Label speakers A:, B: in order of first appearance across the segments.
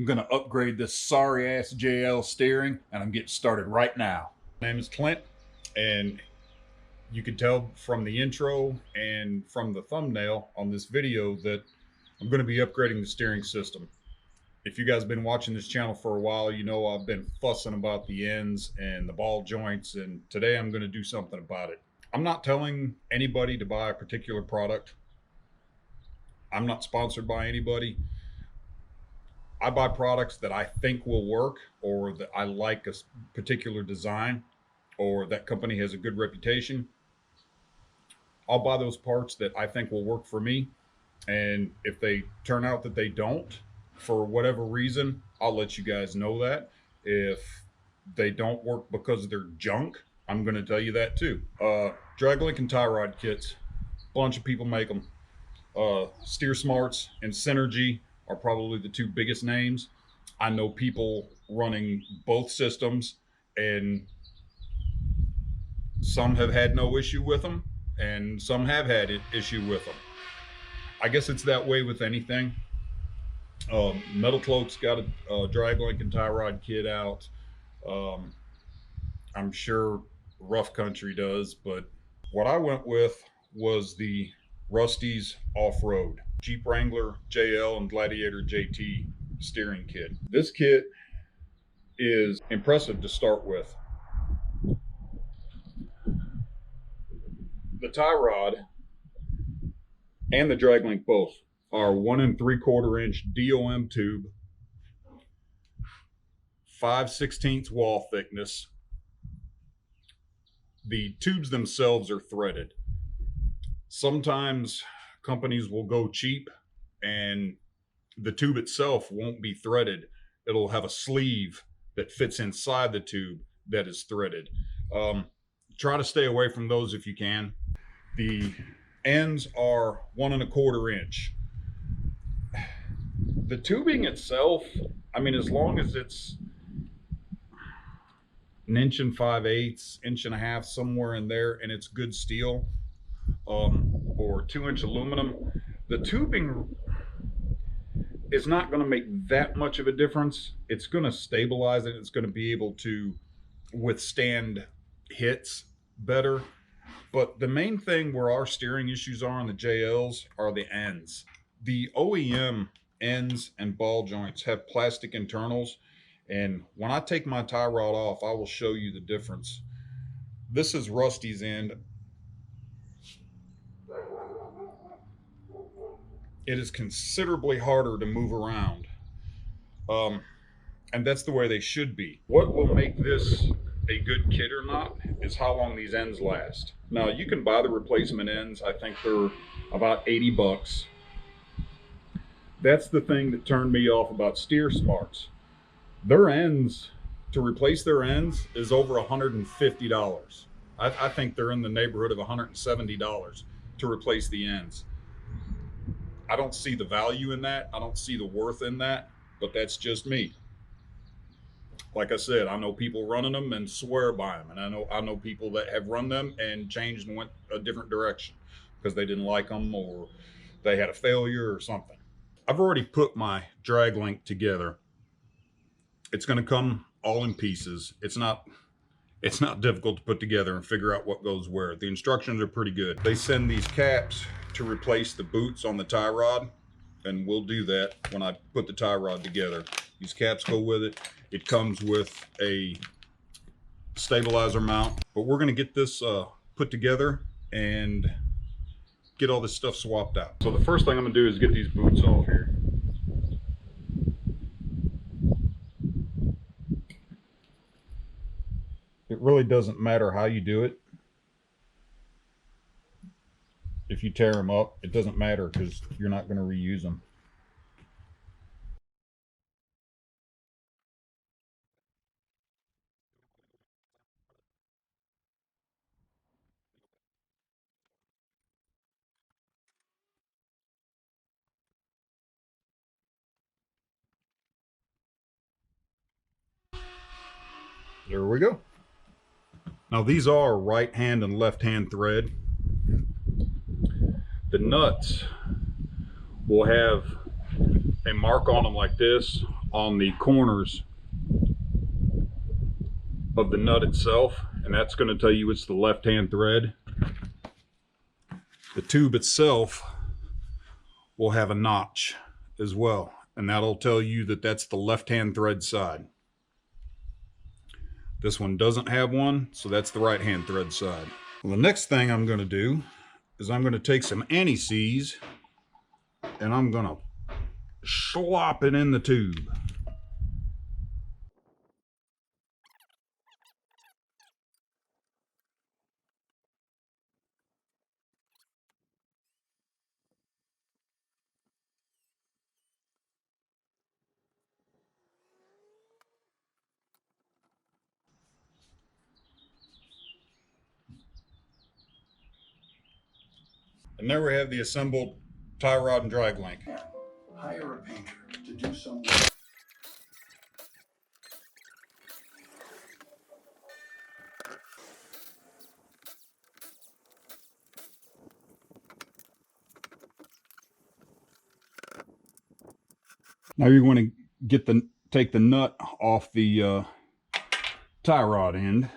A: I'm gonna upgrade this sorry ass JL steering, and I'm getting started right now.
B: My name is Clint, and you can tell from the intro and from the thumbnail on this video that I'm going to be upgrading the steering system. If you guys have been watching this channel for a while, you know I've been fussing about the ends and the ball joints, and today I'm going to do something about it. I'm not telling anybody to buy a particular product. I'm not sponsored by anybody. I buy products that I think will work, or that I like a particular design, or that company has a good reputation. I'll buy those parts that I think will work for me. And if they turn out that they don't, for whatever reason, I'll let you guys know that. If they don't work because they're junk, I'm going to tell you that too. Drag-link and tie rod kits, a bunch of people make them. Steer Smarts and Synergy are probably the two biggest names. I know people running both systems, and some have had no issue with them, and some have had an issue with them. I guess it's that way with anything. Metal Cloak's got a drag-link and tie rod kit out. I'm sure Rough Country does, but what I went with was the Rusty's Off-Road Jeep Wrangler JL and Gladiator JT steering kit. This kit is impressive to start with. The tie rod and the drag link both are 1 3/4 inch DOM tube, 5/16 wall thickness. The tubes themselves are threaded. Sometimes companies will go cheap and the tube itself won't be threaded. It'll have a sleeve that fits inside the tube that is threaded. Try to stay away from those if you can. The ends are 1 1/4 inch. The tubing itself, I mean, as long as it's 1 5/8 inch, 1.5 inches, somewhere in there, and it's good steel, or 2-inch aluminum, the tubing is not going to make that much of a difference. It's going to stabilize it. It's going to be able to withstand hits better. But the main thing where our steering issues are on the JLs are the ends. The OEM ends and ball joints have plastic internals, and when I take my tie rod off, I will show you the difference. This is Rusty's end. It is considerably harder to move around, and that's the way they should be. What will make this a good kit or not is how long these ends last. Now, you can buy the replacement ends. I think they're about 80 bucks. That's the thing that turned me off about Steer Smarts. Their ends, to replace their ends, is over $150. I think they're in the neighborhood of $170 to replace the ends. I don't see the value in that. I don't see the worth in that, but that's just me. Like I said, I know people running them and swear by them, and I know people that have run them and changed and went a different direction because they didn't like them or they had a failure or something. I've already put my drag link together. It's going to come all in pieces. It's not difficult to put together and figure out what goes where. The instructions are pretty good. They send these caps to replace the boots on the tie rod, and we'll do that when I put the tie rod together. These caps go with it. It comes with a stabilizer mount, but we're going to get this put together and get all this stuff swapped out. So the first thing I'm going to do is get these boots off here. It really doesn't matter how you do it. If you tear them up, it doesn't matter because you're not going to reuse them. There we go. Now these are right hand and left hand thread. The nuts will have a mark on them like this on the corners of the nut itself, and that's going to tell you it's the left-hand thread. The tube itself will have a notch as well, and that'll tell you that that's the left-hand thread side. This one doesn't have one, so that's the right-hand thread side. Well, the next thing I'm going to do is I'm going to take some anti-seize and I'm going to slop it in the tube. And there we have the assembled tie rod and drag link.
A: Hire a painter to do some work.
B: Now you're going to take the nut off the tie rod end.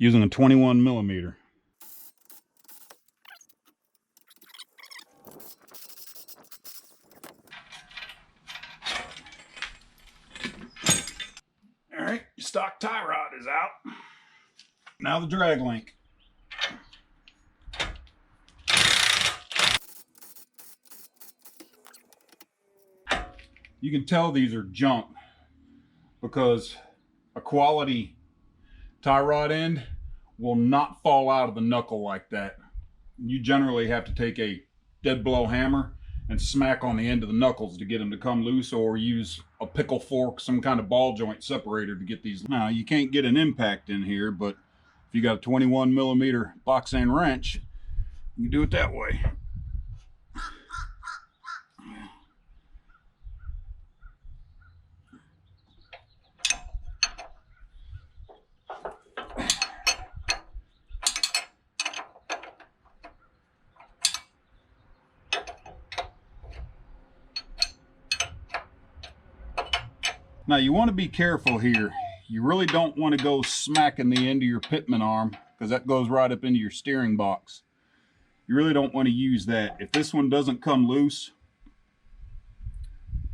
B: Using a 21 millimeter. All right, your stock tie rod is out. Now the drag link. You can tell these are junk because a quality tie rod end will not fall out of the knuckle like that. You generally have to take a dead blow hammer and smack on the end of the knuckles to get them to come loose, or use a pickle fork, some kind of ball joint separator to get these. Now you can't get an impact in here, but if you got a 21 millimeter box end wrench, you can do it that way. Now you want to be careful here. You really don't want to go smacking the end of your pitman arm, because that goes right up into your steering box. You really don't want to use that. If this one doesn't come loose,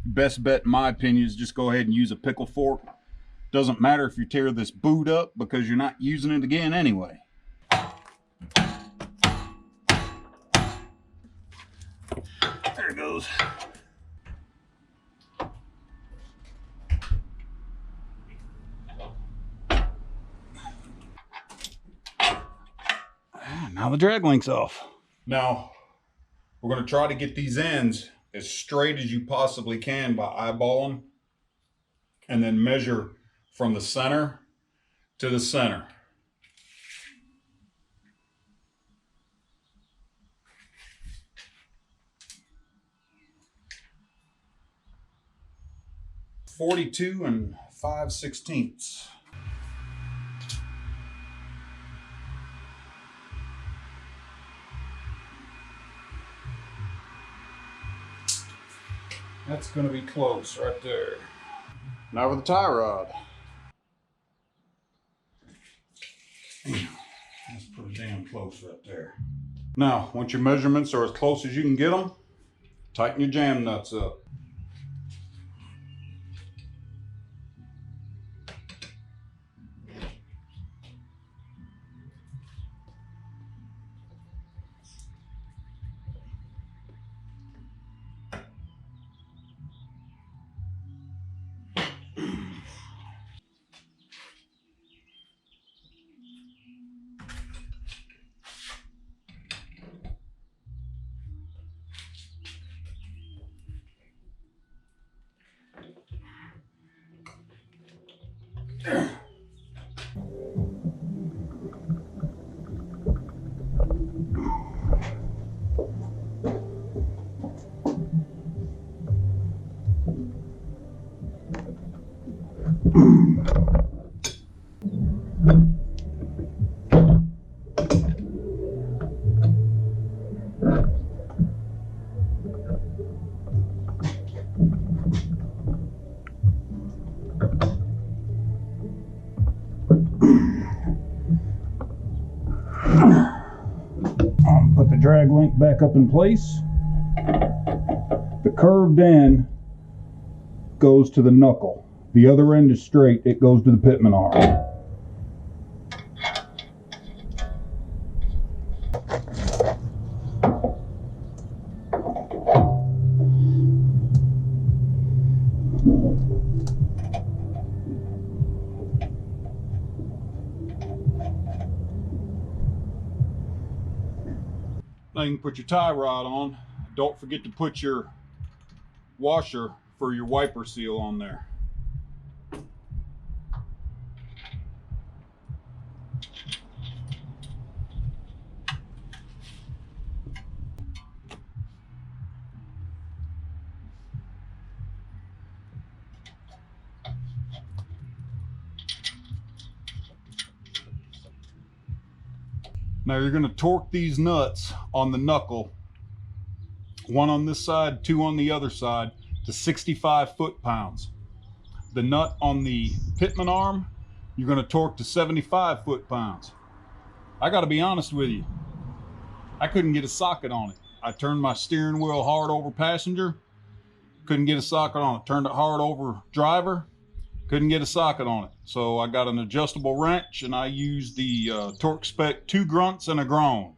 B: best bet in my opinion is just go ahead and use a pickle fork. Doesn't matter if you tear this boot up, because you're not using it again anyway. There it goes. Now the drag link's off. Now, we're going to try to get these ends as straight as you possibly can by eyeballing, and then measure from the center to the center. .42 5/16. That's going to be close right there. Now for the tie rod. That's pretty damn close right there. Now, once your measurements are as close as you can get them, tighten your jam nuts up.
A: back up in place. The curved end goes to the knuckle. The other end is straight, it goes to the pitman arm. Now you can put your tie rod on. Don't forget to put your washer for your wiper seal on there. Now you're going to torque these nuts on the knuckle, one on this side, two on the other side, to 65 foot-pounds. The nut on the pitman arm, you're going to torque to 75 foot-pounds. I got to be honest with you, I couldn't get a socket on it. I turned my steering wheel hard over passenger, couldn't get a socket on it. Turned it hard over driver, couldn't get a socket on it. So I got an adjustable wrench and I used the Torque Spec 2 grunts and a groan.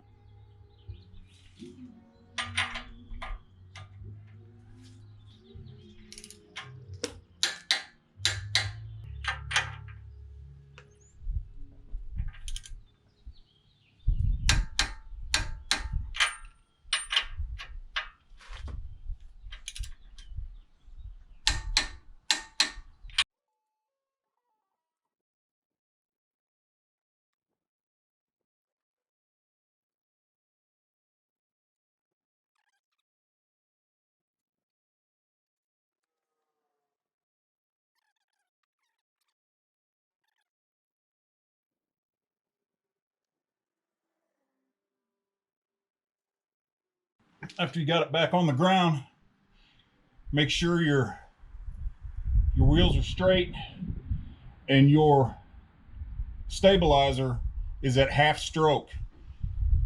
A: After you got it back on the ground, make sure your wheels are straight and your stabilizer is at half stroke.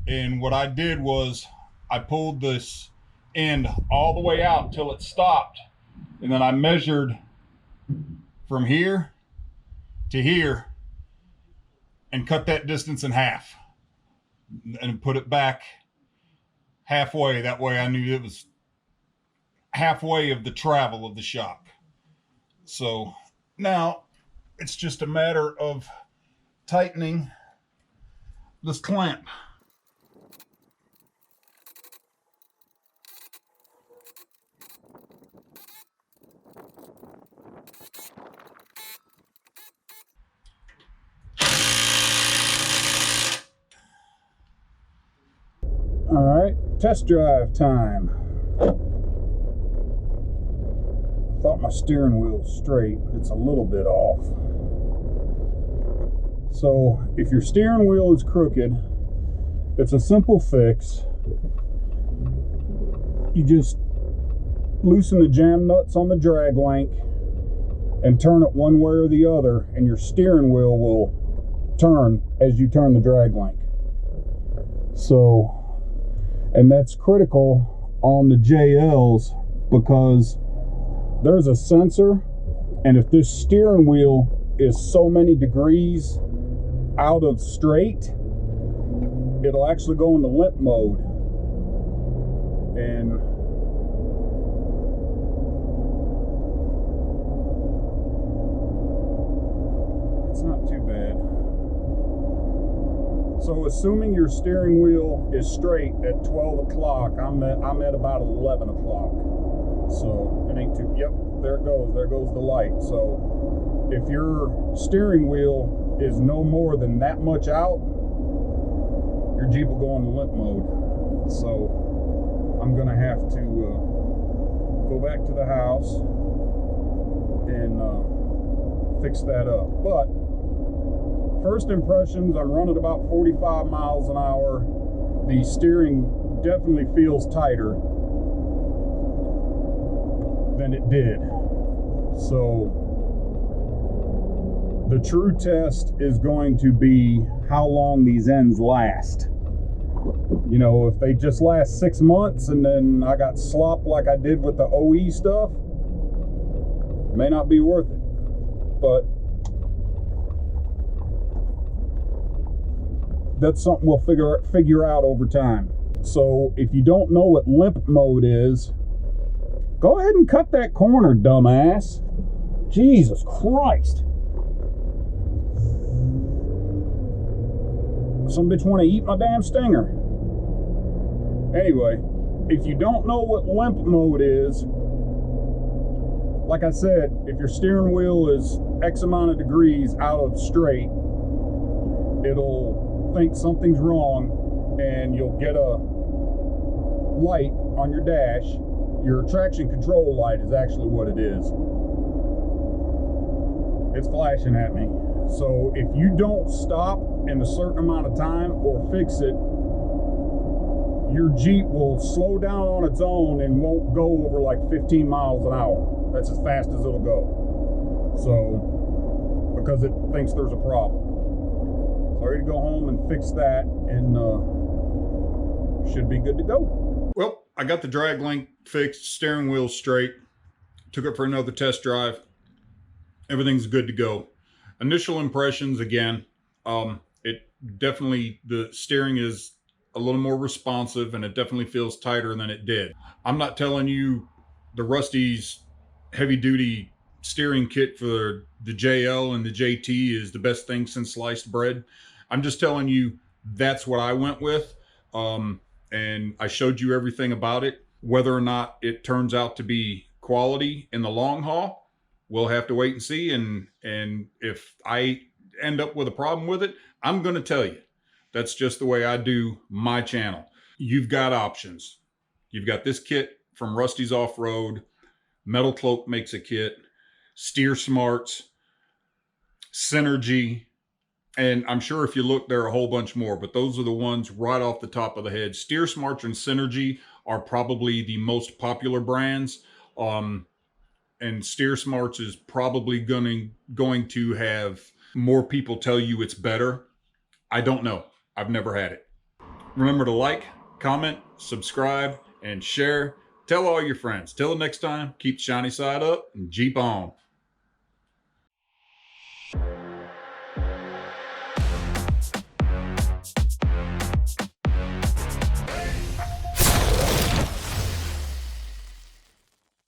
A: And what I did was I pulled this end all the way out till it stopped, and then I measured from here to here and cut that distance in half and put it back halfway. That way I knew it was halfway of the travel of the shock. So now it's just a matter of tightening this clamp. All right, test drive time. I thought my steering wheel was straight, but it's a little bit off. So if your steering wheel is crooked, it's a simple fix. You just loosen the jam nuts on the drag link and turn it one way or the other, and your steering wheel will turn as you turn the drag link. So, and that's critical on the JLs because there's a sensor, and if this steering wheel is so many degrees out of straight, it'll actually go into limp mode. And it's not too bad. So assuming your steering wheel is straight at 12 o'clock, I'm at about 11 o'clock. So it ain't too, yep, there goes the light. So if your steering wheel is no more than that much out, your Jeep will go into limp mode. So I'm gonna have to go back to the house and fix that up. But first impressions, I'm running about 45 miles an hour. The steering definitely feels tighter than it did. So the true test is going to be how long these ends last. You know, if they just last 6 months and then I got slopped like I did with the OE stuff, it may not be worth it. But that's something we'll figure out over time. So if you don't know what limp mode is, go ahead and cut that corner, dumbass. Jesus Christ. Some bitch want to eat my damn stinger. Anyway, if you don't know what limp mode is, like I said, if your steering wheel is X amount of degrees out of straight, it'll think something's wrong and you'll get a light on your dash. Your traction control light is actually what it is. It's flashing at me. So if you don't stop in a certain amount of time or fix it, your Jeep will slow down on its own and won't go over like 15 miles an hour. That's as fast as it'll go. So, because it thinks there's a problem. So I got to go home and fix that, and should be good to go.
B: Well, I got the drag link fixed, steering wheel straight, took it for another test drive. Everything's good to go. Initial impressions, again, it definitely, the steering is a little more responsive and it definitely feels tighter than it did. I'm not telling you the Rusty's heavy duty steering kit for the JL and the JT is the best thing since sliced bread. I'm just telling you that's what I went with. And I showed you everything about it. Whether or not it turns out to be quality in the long haul, we'll have to wait and see. And if I end up with a problem with it, I'm going to tell you. That's just the way I do my channel. You've got options. You've got this kit from Rusty's Off-Road. Metal Cloak makes a kit. Steer Smarts. Synergy. And I'm sure if you look, there are a whole bunch more, but those are the ones right off the top of the head. Steer Smarts and Synergy are probably the most popular brands. And Steer Smarts is probably going to have more people tell you it's better. I don't know. I've never had it. Remember to like, comment, subscribe, and share. Tell all your friends. Till the next time, keep the shiny side up and Jeep on.